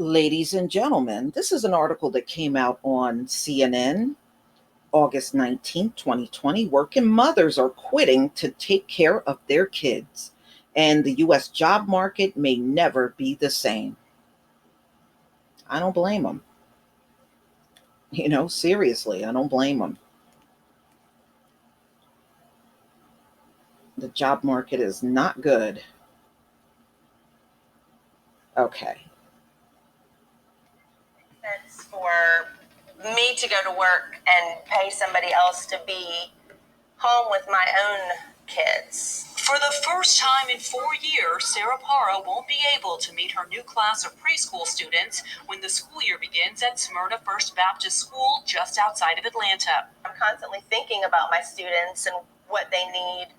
Ladies and gentlemen, this is an article that came out on CNN August 19th, 2020. Working mothers are quitting to take care of their kids, and the U.S. job market may never be the same. I don't blame them. Seriously, I don't blame them. The job market is not good. Okay. Sense for me to go to work and pay somebody else to be home with my own kids. For the first time in 4 years, Sarah Parra won't be able to meet her new class of preschool students when the school year begins at Smyrna First Baptist School just outside of Atlanta. I'm constantly thinking about my students and what they need.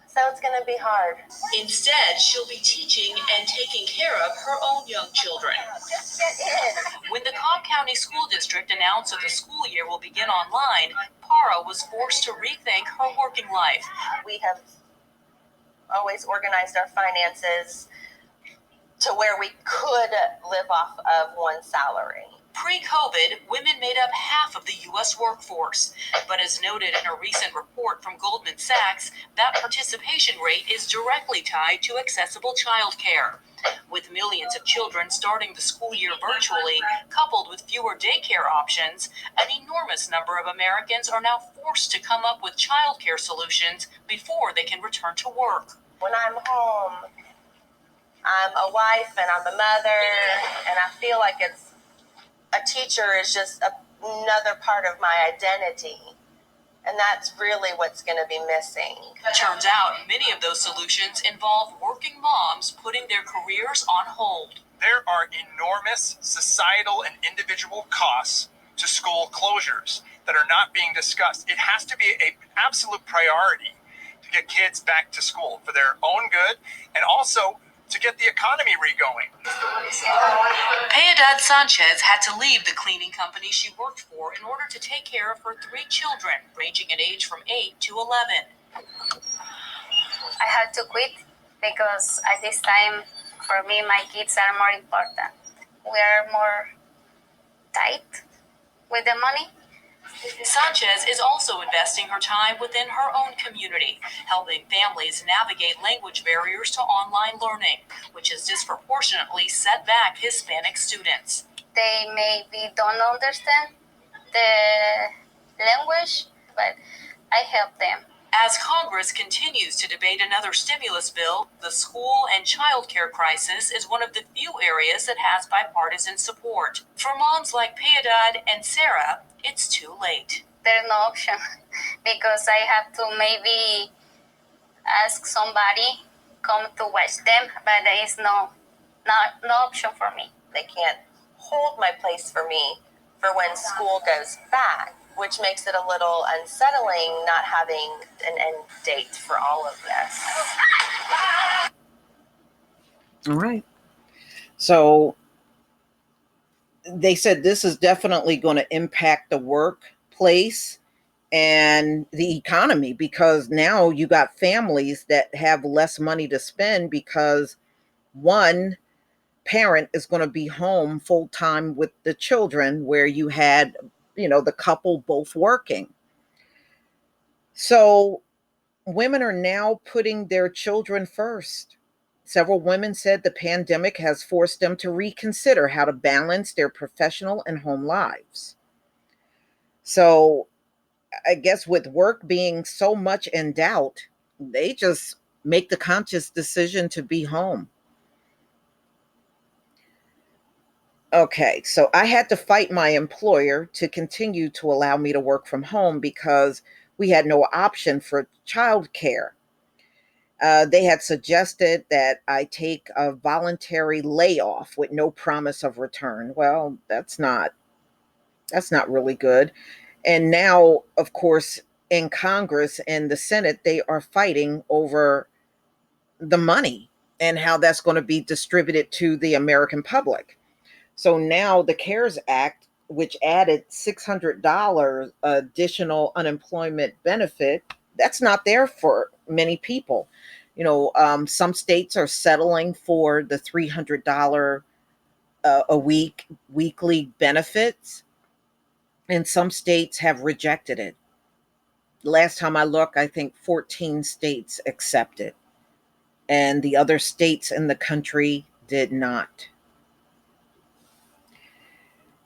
So it's going to be hard. Instead, she'll be teaching and taking care of her own young children. Just get in. When the Cobb County School District announced that the school year will begin online, Parra was forced to rethink her working life. We have always organized our finances to where we could live off of one salary. Pre-COVID, women made up half of the U.S. workforce. But as noted in a recent report from Goldman Sachs, that participation rate is directly tied to accessible childcare. With millions of children starting the school year virtually, coupled with fewer daycare options, an enormous number of Americans are now forced to come up with childcare solutions before they can return to work. When I'm home, I'm a wife and I'm a mother, and I feel like a teacher is just another part of my identity. And that's really what's going to be missing. Turns out many of those solutions involve working moms putting their careers on hold. There are enormous societal and individual costs to school closures that are not being discussed. It has to be an absolute priority to get kids back to school for their own good and also to get the economy re-going. Piedad Sanchez had to leave the cleaning company she worked for in order to take care of her 3 children, ranging in age from 8 to 11. I had to quit because at this time, for me, my kids are more important. We are more tight with the money. Sanchez is also investing her time within her own community, helping families navigate language barriers to online learning, which has disproportionately set back Hispanic students. They maybe don't understand the language, but I help them. As Congress continues to debate another stimulus bill, the school and child care crisis is one of the few areas that has bipartisan support. For moms like Piedad and Sarah, it's too late. There's no option because I have to maybe ask somebody come to watch them, but there is no option for me. They can't hold my place for me for when school goes back, which makes it a little unsettling not having an end date for all of this. All right. So they said this is definitely going to impact the workplace and the economy because now you got families that have less money to spend because one parent is going to be home full time with the children where you had, the couple both working. So women are now putting their children first. Several women said the pandemic has forced them to reconsider how to balance their professional and home lives. So I guess with work being so much in doubt, they just make the conscious decision to be home. Okay, so I had to fight my employer to continue to allow me to work from home because we had no option for childcare. They had suggested that I take a voluntary layoff with no promise of return. Well, that's not really good. And now, of course, in Congress and the Senate, they are fighting over the money and how that's going to be distributed to the American public. So now the CARES Act, which added $600 additional unemployment benefit, that's not there for many people. Some states are settling for the $300 a week weekly benefits, and some states have rejected it. Last time I looked, I think 14 states accepted, and the other states in the country did not.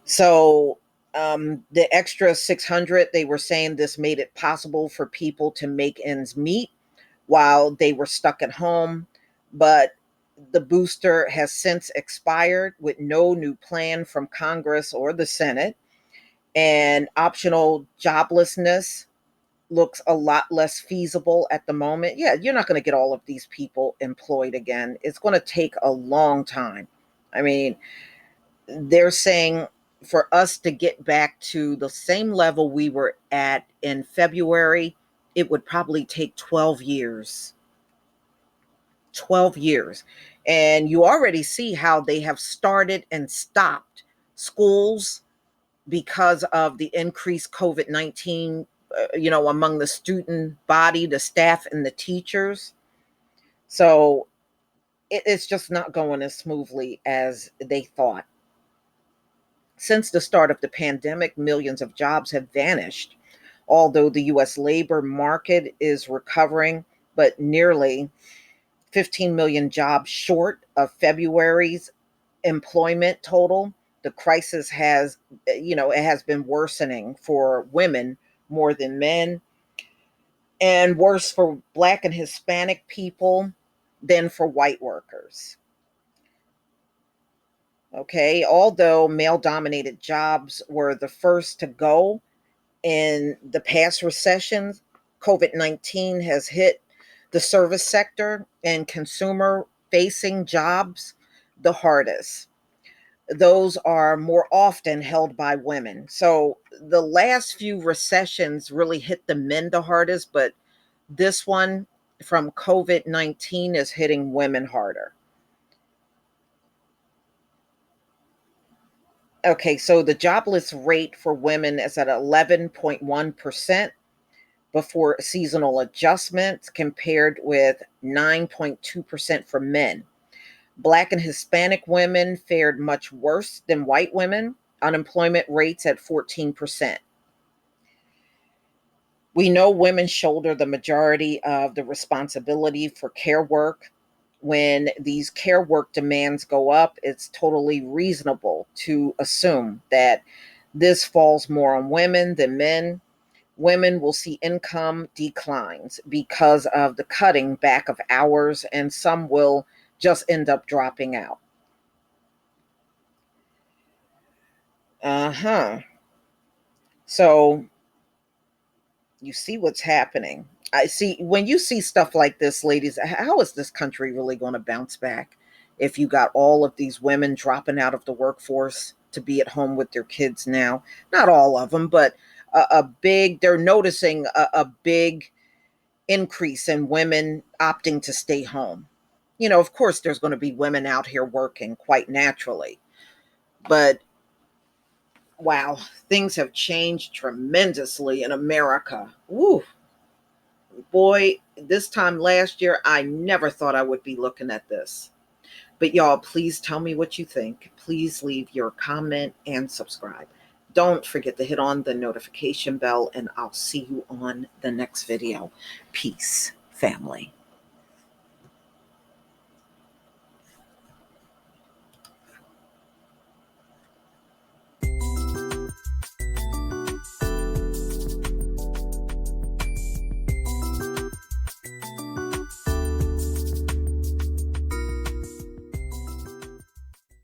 So the extra 600, they were saying this made it possible for people to make ends meet while they were stuck at home. But the booster has since expired with no new plan from Congress or the Senate. And optional joblessness looks a lot less feasible at the moment. Yeah, you're not going to get all of these people employed again. It's going to take a long time. I mean, they're saying for us to get back to the same level we were at in February, it would probably take 12 years. 12 years. And you already see how they have started and stopped schools because of the increased COVID-19, among the student body, the staff, and the teachers. So it's just not going as smoothly as they thought. Since the start of the pandemic, millions of jobs have vanished. Although the US labor market is recovering, but nearly 15 million jobs short of February's employment total. The crisis has, it has been worsening for women more than men, and worse for Black and Hispanic people than for white workers. Okay, although male dominated jobs were the first to go in the past recessions, COVID 19 has hit the service sector and consumer facing jobs the hardest. Those are more often held by women. So the last few recessions really hit the men the hardest, but this one from COVID 19 is hitting women harder. Okay, so the jobless rate for women is at 11.1% before seasonal adjustments, compared with 9.2% for men. Black and Hispanic women fared much worse than white women. Unemployment rates at 14%. We know women shoulder the majority of the responsibility for care work. When these care work demands go up, it's totally reasonable to assume that this falls more on women than men. Women will see income declines because of the cutting back of hours, and some will just end up dropping out. So you see what's happening. I see when you see stuff like this, ladies, how is this country really going to bounce back if you got all of these women dropping out of the workforce to be at home with their kids now? Not all of them, but they're noticing a big increase in women opting to stay home. Of course, there's going to be women out here working quite naturally, but wow, things have changed tremendously in America. Woo. Boy, this time last year, I never thought I would be looking at this. But y'all, please tell me what you think. Please leave your comment and subscribe. Don't forget to hit on the notification bell, and I'll see you on the next video. Peace, family.